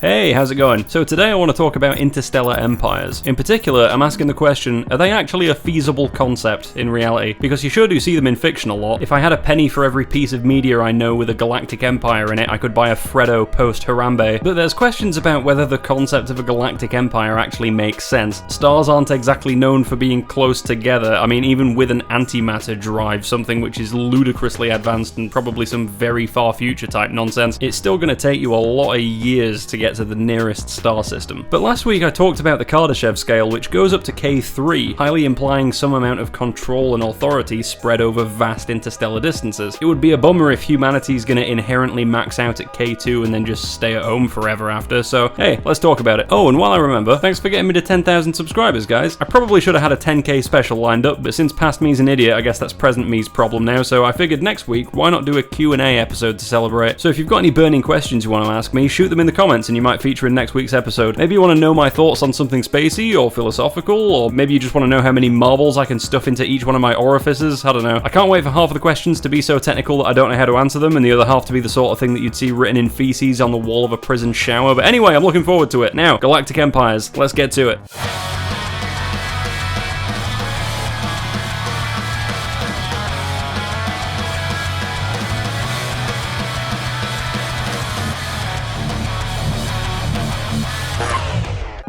Hey, how's it going? So today I want to talk about interstellar empires. In particular, I'm asking the question, are they actually a feasible concept in reality? Because you sure do see them in fiction a lot. If I had a penny for every piece of media I know with a galactic empire in it, I could buy a Freddo post-Harambe. But there's questions about whether the concept of a galactic empire actually makes sense. Stars aren't exactly known for being close together. I mean, even with an antimatter drive, something which is ludicrously advanced and probably some very far future type nonsense, it's still going to take you a lot of years to get to the nearest star system. But last week I talked about the Kardashev scale, which goes up to K3, highly implying some amount of control and authority spread over vast interstellar distances. It would be a bummer if humanity's gonna inherently max out at K2 and then just stay at home forever after, so hey, let's talk about it. Oh, and while I remember, thanks for getting me to 10,000 subscribers, guys. I probably should have had a 10k special lined up, but since past me's an idiot, I guess that's present me's problem now, so I figured next week, why not do a Q&A episode to celebrate? So if you've got any burning questions you want to ask me, shoot them in the comments and you might feature in next week's episode. Maybe you want to know my thoughts on something spacey or philosophical, or maybe you just want to know how many marbles I can stuff into each one of my orifices. I don't know. I can't wait for half of the questions to be so technical that I don't know how to answer them, and the other half to be the sort of thing that you'd see written in feces on the wall of a prison shower. But anyway, I'm looking forward to it. Now, Galactic Empires, let's get to it.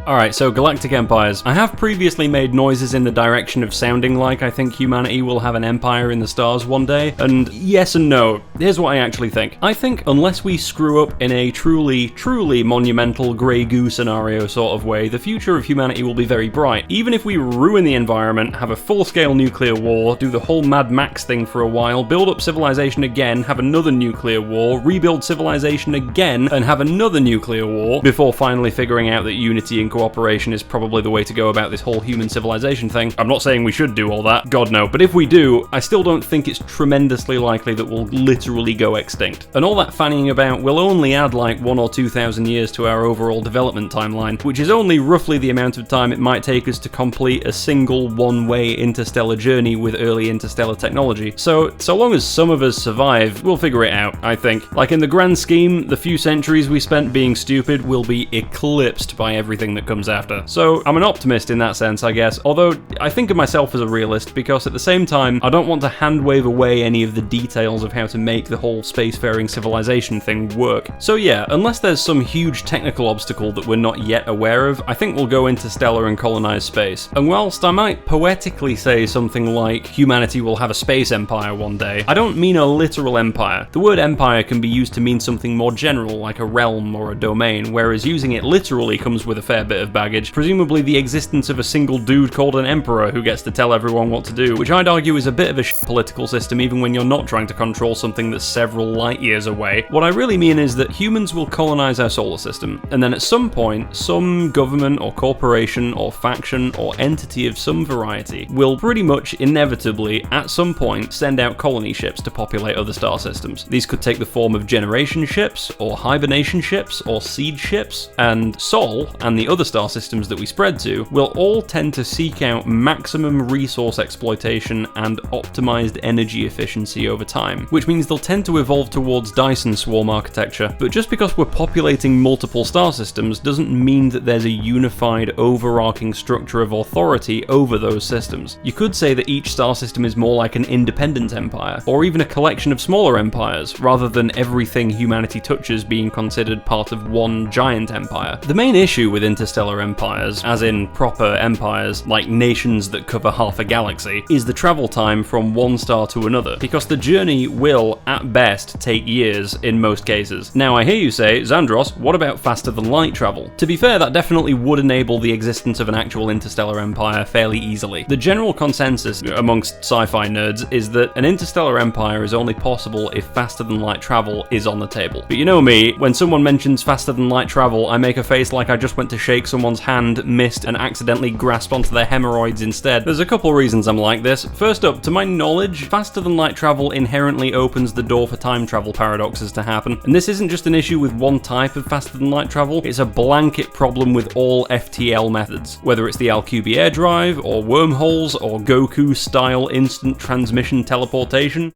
Alright, so Galactic Empires. I have previously made noises in the direction of sounding like I think humanity will have an empire in the stars one day, and yes and no. Here's what I actually think. I think unless we screw up in a truly monumental Grey Goo scenario sort of way, the future of humanity will be very bright. Even if we ruin the environment, have a full-scale nuclear war, do the whole Mad Max thing for a while, build up civilization again, have another nuclear war, rebuild civilization again, and have another nuclear war, before finally figuring out that unity and cooperation is probably the way to go about this whole human civilization thing. I'm not saying we should do all that, God no, but if we do, I still don't think it's tremendously likely that we'll literally go extinct. And all that fannying about will only add like 1,000 or 2,000 years to our overall development timeline, which is only roughly the amount of time it might take us to complete a single one-way interstellar journey with early interstellar technology. So long as some of us survive, we'll figure it out, I think. Like in the grand scheme, the few centuries we spent being stupid will be eclipsed by everything that comes after. So I'm an optimist in that sense, I guess, although I think of myself as a realist because at the same time I don't want to hand wave away any of the details of how to make the whole spacefaring civilization thing work. So yeah, unless there's some huge technical obstacle that we're not yet aware of, I think we'll go interstellar and colonize space. And whilst I might poetically say something like humanity will have a space empire one day, I don't mean a literal empire. The word empire can be used to mean something more general like a realm or a domain, whereas using it literally comes with a fair bit of baggage, presumably the existence of a single dude called an emperor who gets to tell everyone what to do, which I'd argue is a bit of a political system even when you're not trying to control something that's several light years away. What I really mean is that humans will colonize our solar system, and then at some point, some government or corporation or faction or entity of some variety will pretty much inevitably, at some point, send out colony ships to populate other star systems. These could take the form of generation ships, or hibernation ships, or seed ships, and Sol, and the other star systems that we spread to, will all tend to seek out maximum resource exploitation and optimized energy efficiency over time, which means they'll tend to evolve towards Dyson swarm architecture. But just because we're populating multiple star systems doesn't mean that there's a unified, overarching structure of authority over those systems. You could say that each star system is more like an independent empire, or even a collection of smaller empires, rather than everything humanity touches being considered part of one giant empire. The main issue with interstellar empires, as in proper empires, like nations that cover half a galaxy, is the travel time from one star to another, because the journey will, at best, take years in most cases. Now I hear you say, Xandros, what about faster than light travel? To be fair, that definitely would enable the existence of an actual interstellar empire fairly easily. The general consensus amongst sci-fi nerds is that an interstellar empire is only possible if faster than light travel is on the table. But you know me, when someone mentions faster than light travel, I make a face like I just went to shake someone's hand, missed, and accidentally grasped onto their hemorrhoids instead. There's a couple reasons I'm like this. First up, to my knowledge, faster than light travel inherently opens the door for time travel paradoxes to happen. And this isn't just an issue with one type of faster than light travel, it's a blanket problem with all FTL methods. Whether it's the Alcubierre drive, or wormholes, or Goku-style instant transmission teleportation.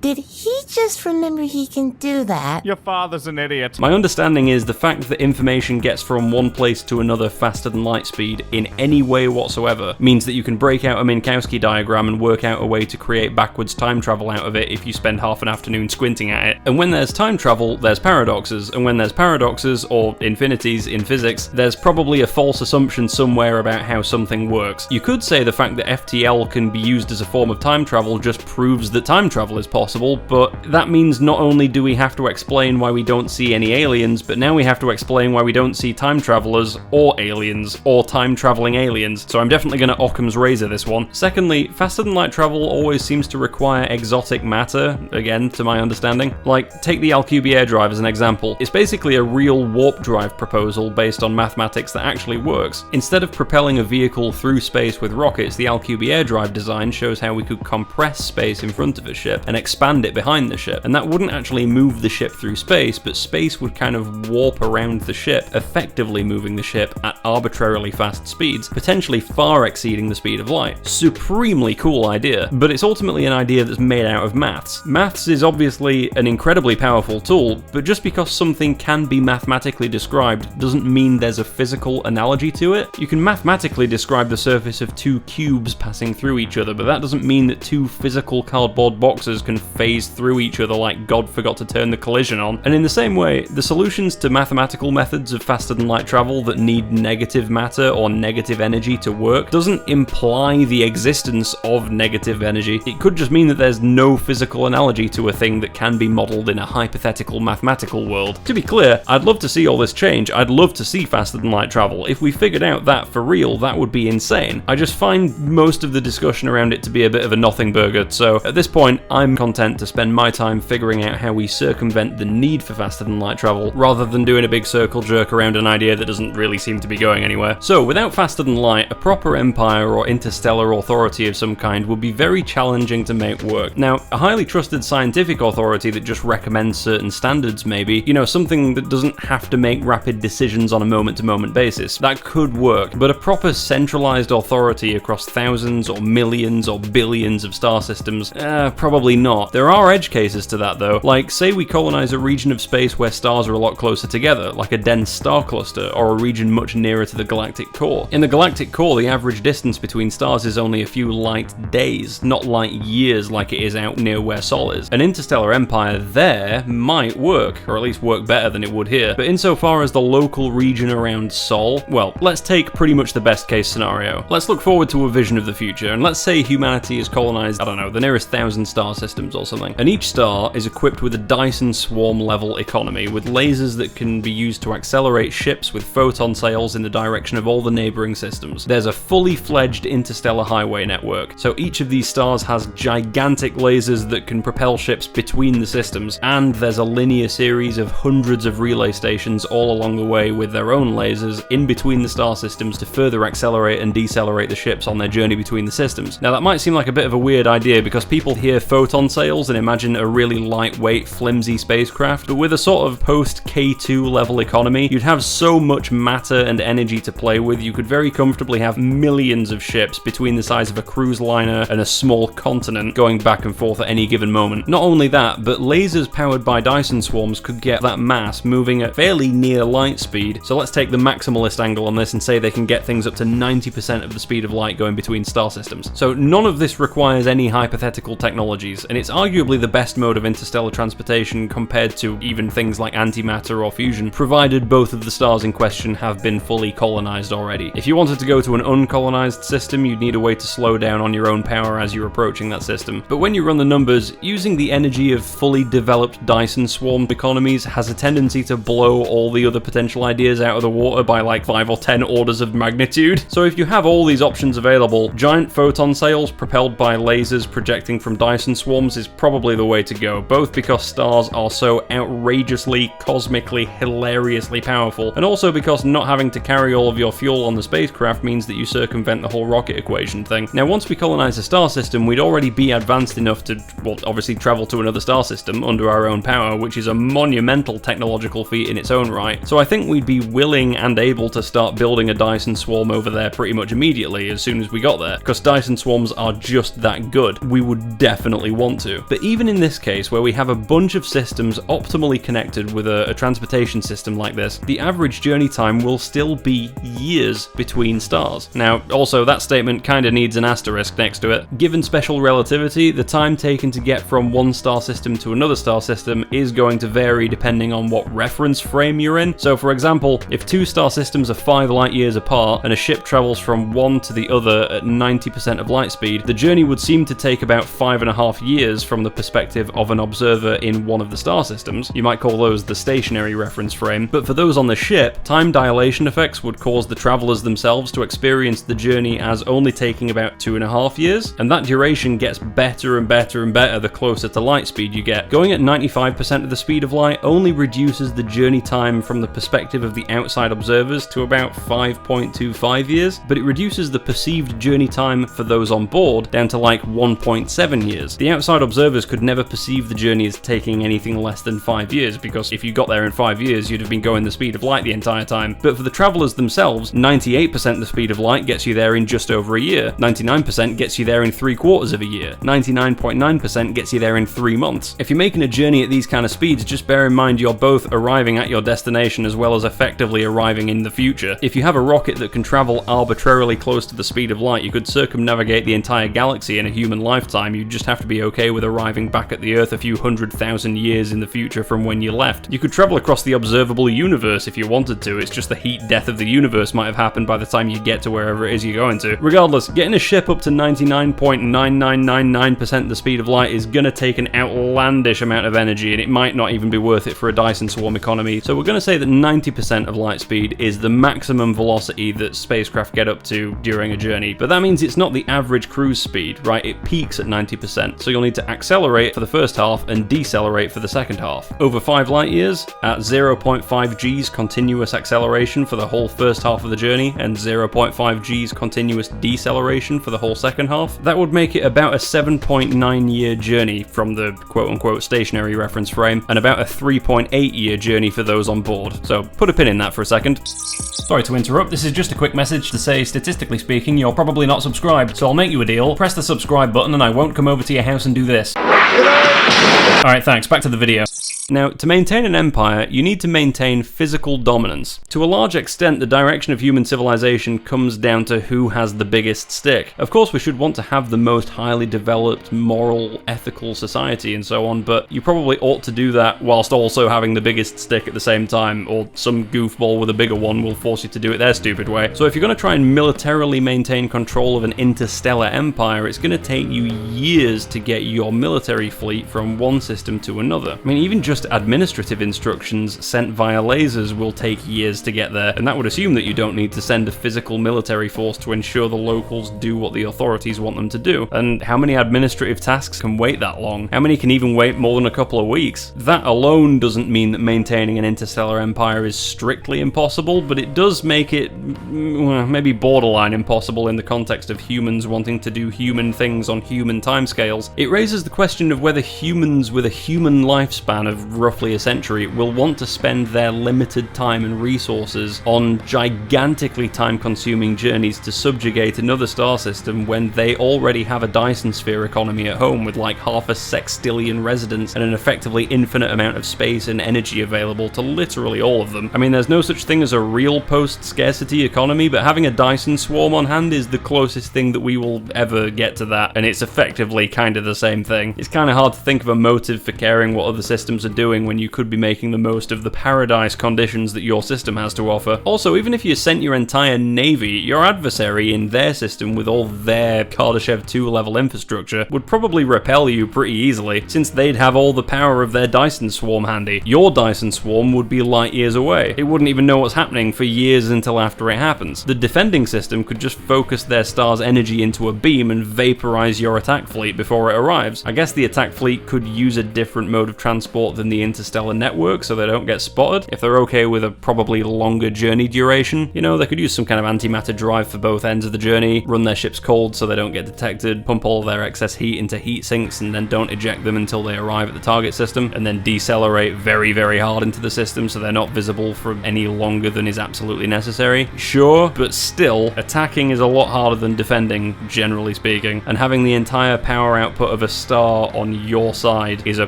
Did he just remember he can do that? Your father's an idiot. My understanding is the fact that information gets from one place to another faster than light speed in any way whatsoever means that you can break out a Minkowski diagram and work out a way to create backwards time travel out of it if you spend half an afternoon squinting at it. And when there's time travel, there's paradoxes, and when there's paradoxes, or infinities in physics, there's probably a false assumption somewhere about how something works. You could say the fact that FTL can be used as a form of time travel just proves that time travel is possible, but that means not only do we have to explain why we don't see any aliens, but now we have to explain why we don't see time travelers, or aliens, or time-traveling aliens, so I'm definitely going to Occam's razor this one. Secondly, faster-than-light travel always seems to require exotic matter, again, to my understanding. Like, take the Alcubierre drive as an example. It's basically a real warp drive proposal based on mathematics that actually works. Instead of propelling a vehicle through space with rockets, the Alcubierre drive design shows how we could compress space in front of a ship and expand it behind the ship, and that wouldn't actually move the ship through space, but space would kind of warp around the ship, effectively moving the ship at arbitrarily fast speeds, potentially far exceeding the speed of light. Supremely cool idea, but it's ultimately an idea that's made out of maths. Maths is obviously an incredibly powerful tool, but just because something can be mathematically described doesn't mean there's a physical analogy to it. You can mathematically describe the surface of two cubes passing through each other, but that doesn't mean that two physical cardboard boxes can phase through each other like God forgot to turn the collision on. And in the same way, the solutions to mathematical methods of faster than light travel that need negative matter or negative energy to work doesn't imply the existence of negative energy. It could just mean that there's no physical analogy to a thing that can be modelled in a hypothetical mathematical world. To be clear, I'd love to see all this change. I'd love to see faster than light travel. If we figured out that for real, that would be insane. I just find most of the discussion around it to be a bit of a nothing burger, so at this point, I'm content to spend my time figuring out how we circumvent the need for faster than light travel, rather than doing a big circle jerk around an idea that doesn't really seem to be going anywhere. So, without faster than light, a proper empire or interstellar authority of some kind would be very challenging to make work. Now, a highly trusted scientific authority that just recommends certain standards maybe, you know, something that doesn't have to make rapid decisions on a moment-to-moment basis, that could work, but a proper centralized authority across thousands or millions or billions of star systems, probably not. There are edge cases to that though, like say we colonize a region of space where stars are a lot closer together, like a dense star cluster, or a region much nearer to the galactic core. In the galactic core, the average distance between stars is only a few light days, not light years like it is out near where Sol is. An interstellar empire there might work, or at least work better than it would here, but insofar as the local region around Sol, well, let's take pretty much the best case scenario. Let's look forward to a vision of the future, and let's say humanity has colonized, I don't know, the nearest 1,000 star systems or something, and each star is equipped with a Dyson swarm level economy, with lasers that can be used to accelerate ships with photon sails in the direction of all the neighbouring systems. There's a fully fledged interstellar highway network, so each of these stars has gigantic lasers that can propel ships between the systems, and there's a linear series of hundreds of relay stations all along the way with their own lasers in between the star systems to further accelerate and decelerate the ships on their journey between the systems. Now that might seem like a bit of a weird idea because people hear photon sails and imagine a really lightweight, flimsy spacecraft, but with a sort of post-K2 level economy, you'd have so much matter and energy to play with, you could very comfortably have millions of ships between the size of a cruise liner and a small continent going back and forth at any given moment. Not only that, but lasers powered by Dyson swarms could get that mass moving at fairly near light speed, so let's take the maximalist angle on this and say they can get things up to 90% of the speed of light going between star systems. So none of this requires any hypothetical technologies, and it's arguably the best mode of interstellar transportation compared to even things like antimatter or fusion, provided both of the stars in question have been fully colonized already. If you wanted to go to an uncolonized system, you'd need a way to slow down on your own power as you're approaching that system. But when you run the numbers, using the energy of fully developed Dyson swarm economies has a tendency to blow all the other potential ideas out of the water by like 5 or 10 orders of magnitude. So if you have all these options available, giant photon sails propelled by lasers projecting from Dyson swarms is probably the way to go, both because stars are so outrageously, cosmically, hilariously powerful, and also because not having to carry all of your fuel on the spacecraft means that you circumvent the whole rocket equation thing. Now, once we colonize a star system, we'd already be advanced enough to, well, obviously travel to another star system under our own power, which is a monumental technological feat in its own right. So I think we'd be willing and able to start building a Dyson swarm over there pretty much immediately as soon as we got there, because Dyson swarms are just that good. We would definitely want to. But even in this case, where we have a bunch of systems optimally connected with a transportation system like this, the average journey time will still be years between stars. Now, also, that statement kinda needs an asterisk next to it. Given special relativity, the time taken to get from one star system to another star system is going to vary depending on what reference frame you're in. So for example, if two star systems are 5 light years apart and a ship travels from one to the other at 90% of light speed, the journey would seem to take about 5.5 years from the perspective of an observer in one of the star systems. You might call those the stationary reference frame, but for those on the ship, time dilation effects would cause the travelers themselves to experience the journey as only taking about 2.5 years, and that duration gets better and better and better the closer to light speed you get. Going at 95% of the speed of light only reduces the journey time from the perspective of the outside observers to about 5.25 years, but it reduces the perceived journey time for those on board down to like 1.7 years. The outside observers could never perceive the journey as taking anything less than 5 years, because if you got there in 5 years, you'd have been going the speed of light the entire time. But for the travelers themselves, 98% the speed of light gets you there in just over a year, 99% gets you there in 3/4 of a year, 99.9% gets you there in 3 months. If you're making a journey at these kind of speeds, just bear in mind you're both arriving at your destination as well as effectively arriving in the future. If you have a rocket that can travel arbitrarily close to the speed of light, you could circumnavigate the entire galaxy in a human lifetime. You just have to be okay with arriving back at the Earth a few 100,000 years in the future from when you left. You could travel across the observable universe if you wanted to, it's just the heat death of the universe might have happened by the time you get to wherever it is you're going to. Regardless, getting a ship up to 99.9999% the speed of light is gonna take an outlandish amount of energy, and it might not even be worth it for a Dyson swarm economy. So we're gonna say that 90% of light speed is the maximum velocity that spacecraft get up to during a journey, but that means it's not the average cruise speed, right? It peaks at 90%, so you'll need to accelerate for the first half and decelerate for the second half. Over 5 light years, at 0.5 G's continuous acceleration for the whole first half of the journey, and 0.5 G's continuous deceleration for the whole second half, that would make it about a 7.9 year journey from the quote-unquote stationary reference frame, and about a 3.8 year journey for those on board. So put a pin in that for a second. Sorry to interrupt, this is just a quick message to say, statistically speaking, you're probably not subscribed, so I'll make you a deal. Press the subscribe button and I won't come over to your house and do this. Alright, thanks, back to the video. Now, to maintain an empire, you need to maintain physical dominance. To a large extent, the direction of human civilization comes down to who has the biggest stick. Of course, we should want to have the most highly developed, moral, ethical society and so on, but you probably ought to do that whilst also having the biggest stick at the same time, or some goofball with a bigger one will force you to do it their stupid way. So if you're going to try and militarily maintain control of an interstellar empire, it's going to take you years to get your military fleet from one system to another. I mean, even just administrative instructions sent via lasers will take years to get there, and that would assume that you don't need to send a physical military force to ensure the locals do what the authorities want them to do. And how many administrative tasks can wait that long? How many can even wait more than a couple of weeks? That alone doesn't mean that maintaining an interstellar empire is strictly impossible, but it does make it maybe borderline impossible in the context of humans wanting to do human things on human timescales. It raises the question of whether humans with a human lifespan of roughly a century will want to spend their limited time and resources on gigantically time-consuming journeys to subjugate another star system when they already have a Dyson sphere economy at home with like half a sextillion residents and an effectively infinite amount of space and energy available to literally all of them. I mean, there's no such thing as a real post-scarcity economy, but having a Dyson swarm on hand is the closest thing that we will ever get to that, and it's effectively kind of the same thing. It's kind of hard to think of a motive for caring what other systems are doing when you could be making the most of the paradise conditions that your system has to offer. Also, even if you sent your entire navy, your adversary in their system with all their Kardashev 2 level infrastructure would probably repel you pretty easily, since they'd have all the power of their Dyson swarm handy. Your Dyson swarm would be light years away. It wouldn't even know what's happening for years until after it happens. The defending system could just focus their star's energy into a beam and vaporize your attack fleet before it arrives. I guess the attack fleet could use a different mode of transport than the interstellar network so they don't get spotted. If they're okay with a probably longer journey duration, you know, they could use some kind of antimatter drive for both ends of the journey, run their ships cold so they don't get detected, pump all of their excess heat into heat sinks and then don't eject them until they arrive at the target system, and then decelerate very, very hard into the system so they're not visible for any longer than is absolutely necessary. Sure, but still, attacking is a lot harder than defending, generally speaking, and having the entire power output of a star on your side is a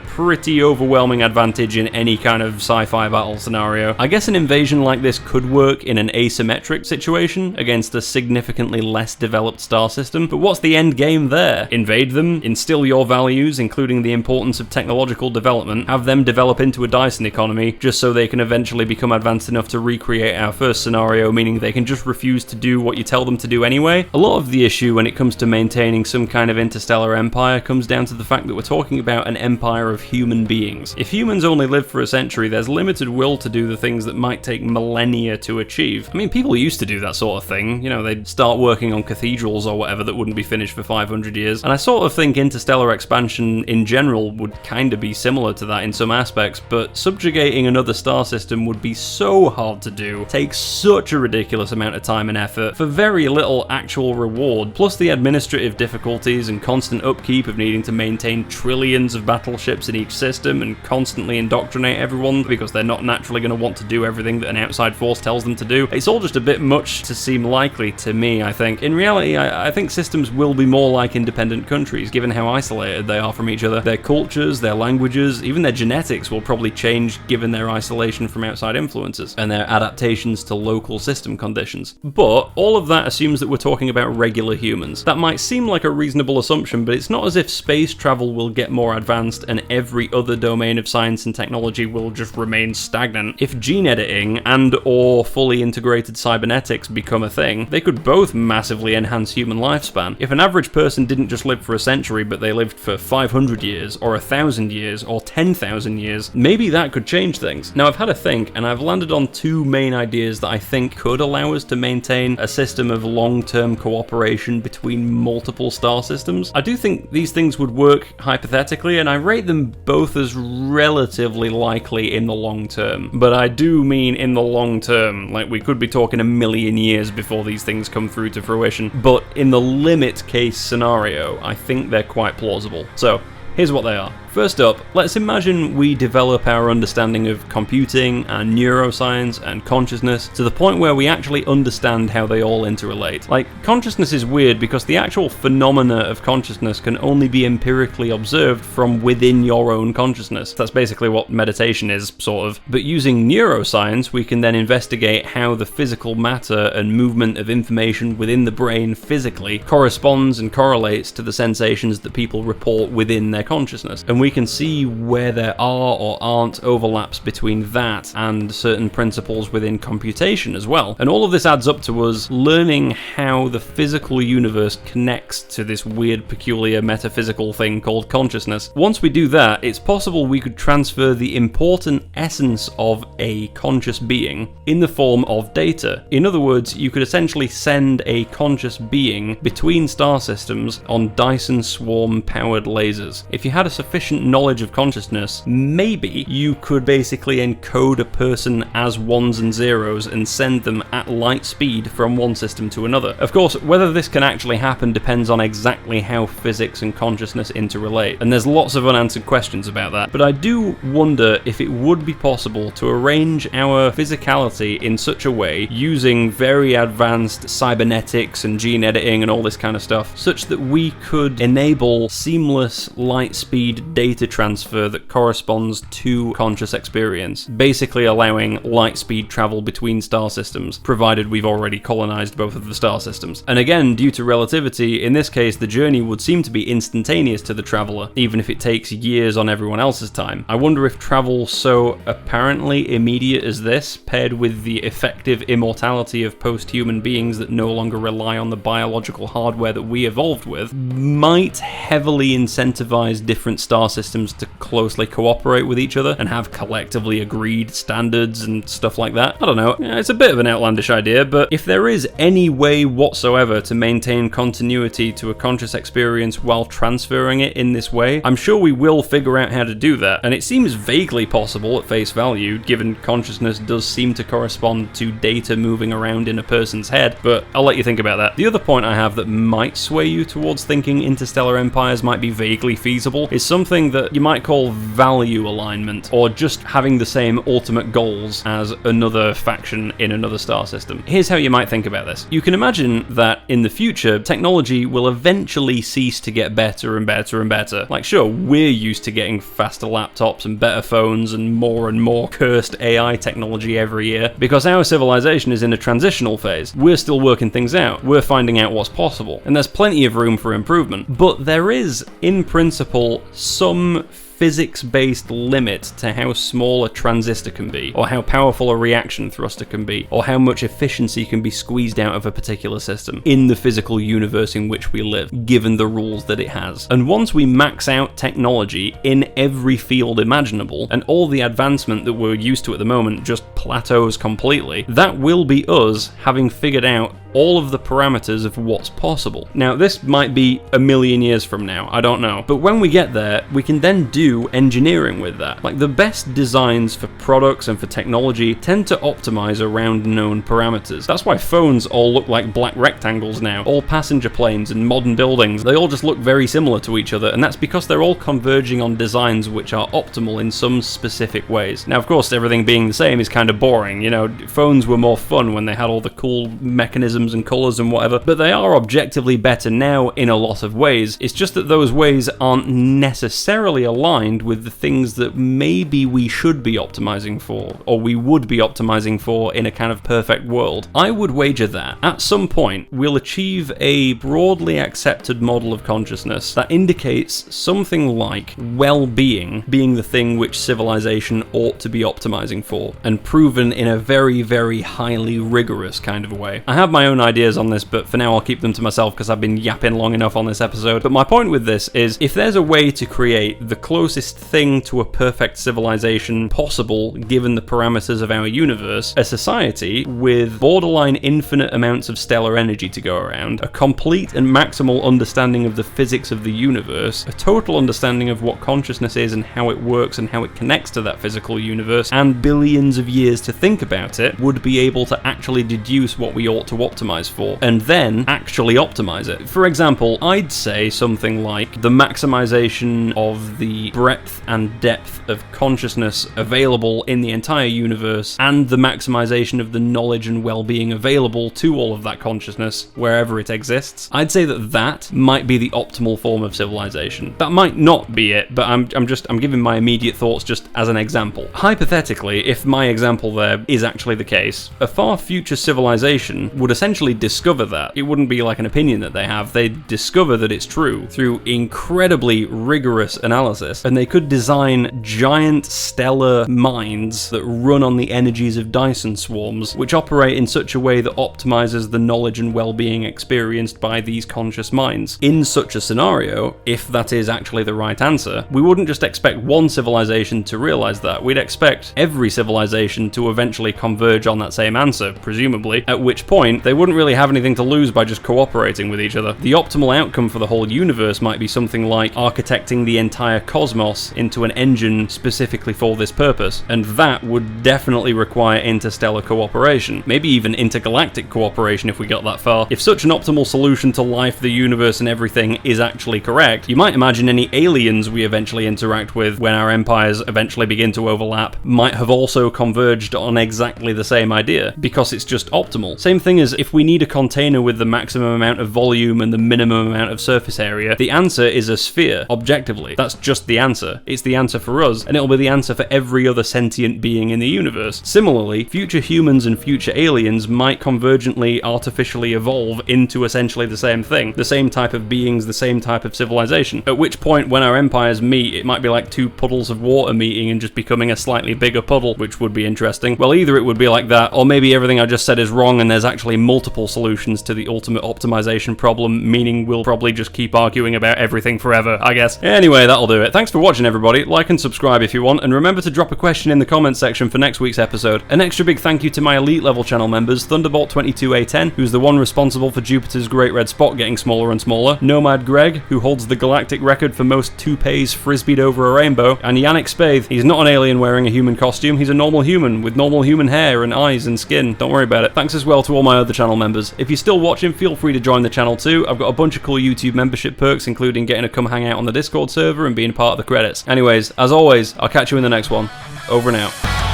pretty overwhelming advantage in any kind of sci-fi battle scenario. I guess an invasion like this could work in an asymmetric situation against a significantly less developed star system, but what's the end game there? Invade them, instill your values, including the importance of technological development, have them develop into a Dyson economy, just so they can eventually become advanced enough to recreate our first scenario, meaning they can just refuse to do what you tell them to do anyway. A lot of the issue when it comes to maintaining some kind of interstellar empire comes down to the fact that we're talking about an empire of human beings. If humans only live for a century, there's limited will to do the things that might take millennia to achieve. I mean, people used to do that sort of thing. You know, they'd start working on cathedrals or whatever that wouldn't be finished for 500 years. And I sort of think interstellar expansion in general would kind of be similar to that in some aspects, but subjugating another star system would be so hard to do, take such a ridiculous amount of time and effort for very little actual reward, plus the administrative difficulties and constant upkeep of needing to maintain trillions of battleships in each system and constantly indoctrinate everyone because they're not naturally going to want to do everything that an outside force tells them to do. It's all just a bit much to seem likely to me, I think. In reality, I think systems will be more like independent countries, given how isolated they are from each other. Their cultures, their languages, even their genetics will probably change given their isolation from outside influences and their adaptations to local system conditions. But all of that assumes that we're talking about regular humans. That might seem like a reasonable assumption, but it's not as if space travel will get more advanced and every other domain of science and technology will just remain stagnant. If gene editing and or fully integrated cybernetics become a thing, they could both massively enhance human lifespan. If an average person didn't just live for a century, but they lived for 500 years, or 1,000 years, or 10,000 years, maybe that could change things. Now, I've had a think, and I've landed on two main ideas that I think could allow us to maintain a system of long-term cooperation between multiple star systems. I do think these things would work hypothetically, and I rate them both as relatively likely in the long term. But I do mean in the long term, like we could be talking a million years before these things come through to fruition. But in the limit case scenario, I think they're quite plausible. So, here's what they are. First up, let's imagine we develop our understanding of computing and neuroscience and consciousness to the point where we actually understand how they all interrelate. Like, consciousness is weird because the actual phenomena of consciousness can only be empirically observed from within your own consciousness. That's basically what meditation is, sort of. But using neuroscience, we can then investigate how the physical matter and movement of information within the brain physically corresponds and correlates to the sensations that people report within their consciousness. And we can see where there are or aren't overlaps between that and certain principles within computation as well. And all of this adds up to us learning how the physical universe connects to this weird, peculiar metaphysical thing called consciousness. Once we do that, it's possible we could transfer the important essence of a conscious being in the form of data. In other words, you could essentially send a conscious being between star systems on Dyson swarm-powered lasers. If you had a sufficient knowledge of consciousness, maybe you could basically encode a person as ones and zeros and send them at light speed from one system to another. Of course, whether this can actually happen depends on exactly how physics and consciousness interrelate, and there's lots of unanswered questions about that, but I do wonder if it would be possible to arrange our physicality in such a way, using very advanced cybernetics and gene editing and all this kind of stuff, such that we could enable seamless light speed data transfer that corresponds to conscious experience, basically allowing light speed travel between star systems, provided we've already colonized both of the star systems. And again, due to relativity, in this case the journey would seem to be instantaneous to the traveler, even if it takes years on everyone else's time. I wonder if travel so apparently immediate as this, paired with the effective immortality of post-human beings that no longer rely on the biological hardware that we evolved with, might heavily incentivize different star systems to closely cooperate with each other and have collectively agreed standards and stuff like that. I don't know, it's a bit of an outlandish idea, but if there is any way whatsoever to maintain continuity to a conscious experience while transferring it in this way, I'm sure we will figure out how to do that, and it seems vaguely possible at face value, given consciousness does seem to correspond to data moving around in a person's head, but I'll let you think about that. The other point I have that might sway you towards thinking interstellar empires might be vaguely feasible is something that you might call value alignment, or just having the same ultimate goals as another faction in another star system. Here's how you might think about this. You can imagine that in the future, technology will eventually cease to get better and better and better. Like, sure, we're used to getting faster laptops and better phones and more cursed AI technology every year, because our civilization is in a transitional phase. We're still working things out. We're finding out what's possible, and there's plenty of room for improvement. But there is, in principle, some physics-based limit to how small a transistor can be, or how powerful a reaction thruster can be, or how much efficiency can be squeezed out of a particular system in the physical universe in which we live, given the rules that it has. And once we max out technology in every field imaginable, and all the advancement that we're used to at the moment just plateaus completely, that will be us having figured out all of the parameters of what's possible. Now, this might be a million years from now, I don't know, but when we get there, we can then do engineering with that. Like, the best designs for products and for technology tend to optimize around known parameters. That's why phones all look like black rectangles now. All passenger planes and modern buildings, they all just look very similar to each other, and that's because they're all converging on designs which are optimal in some specific ways. Now, of course, everything being the same is kind of boring. You know, phones were more fun when they had all the cool mechanisms and colours and whatever, but they are objectively better now in a lot of ways. It's just that those ways aren't necessarily aligned with the things that maybe we should be optimizing for, or we would be optimizing for in a kind of perfect world. I would wager that at some point we'll achieve a broadly accepted model of consciousness that indicates something like well-being being the thing which civilization ought to be optimizing for, and proven in a very, very highly rigorous kind of way. I have my own ideas on this, but for now I'll keep them to myself because I've been yapping long enough on this episode. But my point with this is, if there's a way to create the closest thing to a perfect civilization possible given the parameters of our universe, a society with borderline infinite amounts of stellar energy to go around, a complete and maximal understanding of the physics of the universe, a total understanding of what consciousness is and how it works and how it connects to that physical universe, and billions of years to think about it, would be able to actually deduce what we ought to optimize for, and then actually optimize it. For example, I'd say something like the maximization of the breadth and depth of consciousness available in the entire universe, and the maximization of the knowledge and well-being available to all of that consciousness wherever it exists. I'd say that that might be the optimal form of civilization. That might not be it, but I'm giving my immediate thoughts just as an example. Hypothetically, if my example there is actually the case, a far future civilization would essentially discover that. It wouldn't be like an opinion that they have. They'd discover that it's true through incredibly rigorous analysis, and they could design giant stellar minds that run on the energies of Dyson swarms, which operate in such a way that optimizes the knowledge and well-being experienced by these conscious minds. In such a scenario, if that is actually the right answer, we wouldn't just expect one civilization to realize that. We'd expect every civilization to eventually converge on that same answer, presumably, at which point they wouldn't really have anything to lose by just cooperating with each other. The optimal outcome for the whole universe might be something like architecting the entire cosmos into an engine specifically for this purpose, and that would definitely require interstellar cooperation, maybe even intergalactic cooperation if we got that far. If such an optimal solution to life, the universe and everything is actually correct, you might imagine any aliens we eventually interact with when our empires eventually begin to overlap might have also converged on exactly the same idea, because it's just optimal. Same thing as if we need a container with the maximum amount of volume and the minimum amount of surface area, the answer is a sphere, objectively. That's just the answer. It's the answer for us, and it'll be the answer for every other sentient being in the universe. Similarly, future humans and future aliens might convergently artificially evolve into essentially the same thing, the same type of beings, the same type of civilization, at which point when our empires meet, it might be like two puddles of water meeting and just becoming a slightly bigger puddle, which would be interesting. Well, either it would be like that, or maybe everything I just said is wrong and there's actually multiple solutions to the ultimate optimization problem, meaning we'll probably just keep arguing about everything forever, I guess. Anyway, that'll do it. Thanks for watching, everybody. Like and subscribe if you want, and remember to drop a question in the comments section for next week's episode. An extra big thank you to my elite level channel members, Thunderbolt22A10, who's the one responsible for Jupiter's Great Red Spot getting smaller and smaller, Nomad Greg, who holds the galactic record for most toupees frisbeed over a rainbow, and Yannick Spade. He's not an alien wearing a human costume, he's a normal human with normal human hair and eyes and skin. Don't worry about it. Thanks as well to all my other channel members. If you're still watching, feel free to join the channel too. I've got a bunch of cool YouTube membership perks, including getting to come hang out on the Discord server and being part of the credits. Anyways, as always, I'll catch you in the next one. Over and out.